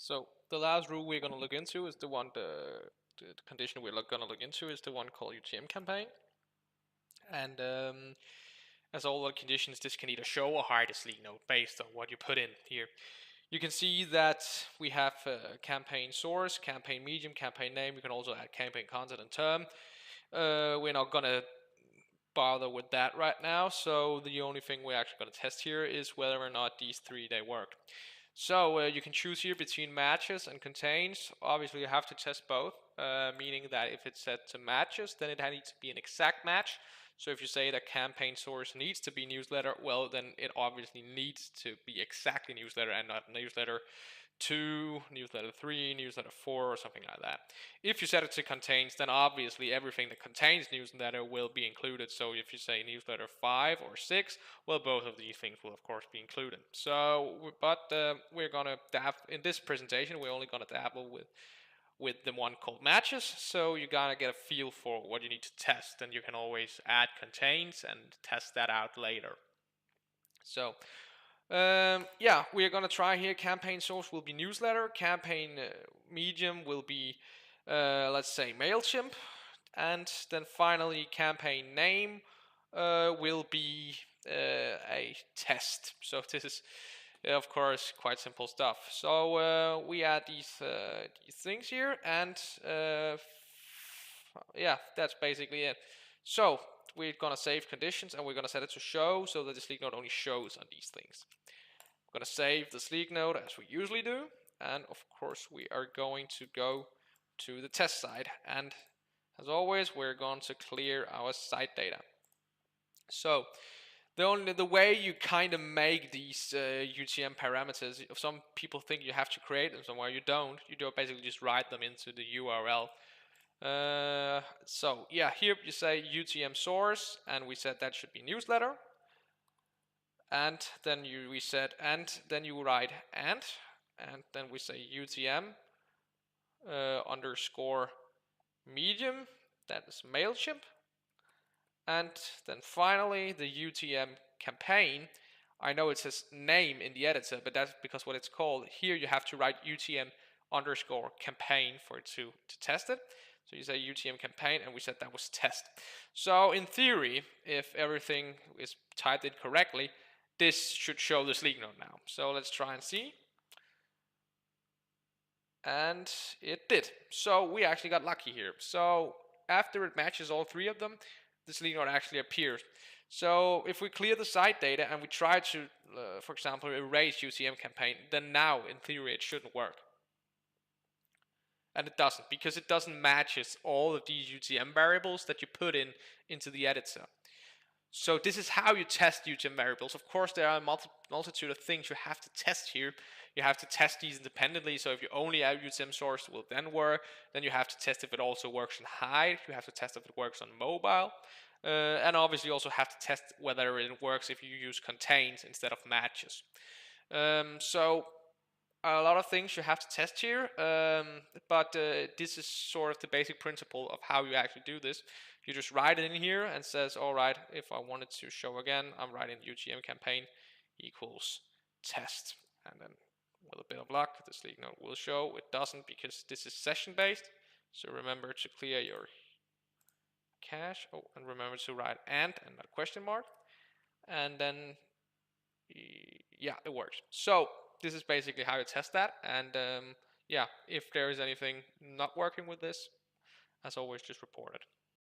So the last rule we're going to look into is the condition we're going to look into is the one called UTM campaign. And as all the conditions, this can either show or hide a sleek node based on what you put in here. You can see that we have campaign source, campaign medium, campaign name. You can also add campaign content and term. We're not going to bother with that right now. So the only thing we're actually going to test here is whether or not these three they work. So you can choose here between matches and contains. Obviously you have to test both, meaning that if it's set to matches, then it needs to be an exact match. So if you say that campaign source needs to be newsletter, well then it obviously needs to be exactly newsletter and not newsletter 2, newsletter 3, newsletter 4, or something like that. If you set it to contains, then obviously everything that contains newsletter will be included. So if you say newsletter 5 or 6, well, both of these things will of course be included. So, but we're gonna in this presentation, we're only gonna dabble with the one called matches. So you gotta get a feel for what you need to test, and you can always add contains and test that out later. So yeah, we're gonna try here. Campaign source will be newsletter. Campaign medium will be, let's say, MailChimp, and then finally, campaign name will be a test. So this is, of course, quite simple stuff. So we add these things here, and yeah, that's basically it. So we're gonna save conditions and we're gonna set it to show so that the sleek node only shows on these things. We're gonna save the sleek node as we usually do, and of course we are going to go to the test side, and as always we're going to clear our site data. So the way you kind of make these UTM parameters, some people think you have to create them somewhere. You don't. You do basically just write them into the URL. So yeah, here you say UTM source, and we said that should be newsletter. And then we said, and then you write and then we say UTM underscore medium, that is MailChimp. And then finally the UTM campaign. I know it says name in the editor, but that's because what it's called. Here you have to write UTM underscore campaign for it to test it. So you say UTM campaign, and we said that was test. So in theory, if everything is typed in correctly, this should show the sleek node now. So let's try and see. And it did. So we actually got lucky here. So after it matches all three of them, the sleek node actually appears. So if we clear the site data and we try to, for example, erase UTM campaign, then now in theory it shouldn't work. And it doesn't, because it doesn't matches all of these UTM variables that you put into the editor. So this is how you test UTM variables. Of course, there are a multitude of things you have to test here. You have to test these independently. So if you only have UTM source, it will then work. Then you have to test if it also works in hide. You have to test if it works on mobile. And obviously you also have to test whether it works if you use contains instead of matches. So a lot of things you have to test here, but this is sort of the basic principle of how you actually do this. You just write it in here and says, all right, if I wanted to show again, I'm writing UTM campaign equals test. And then with a bit of luck, the sleek node will show. It doesn't because this is session based. So remember to clear your cache. Oh, and remember to write and not question mark. And then, yeah, it works. So this is basically how you test that. And yeah, if there is anything not working with this, as always, just report it.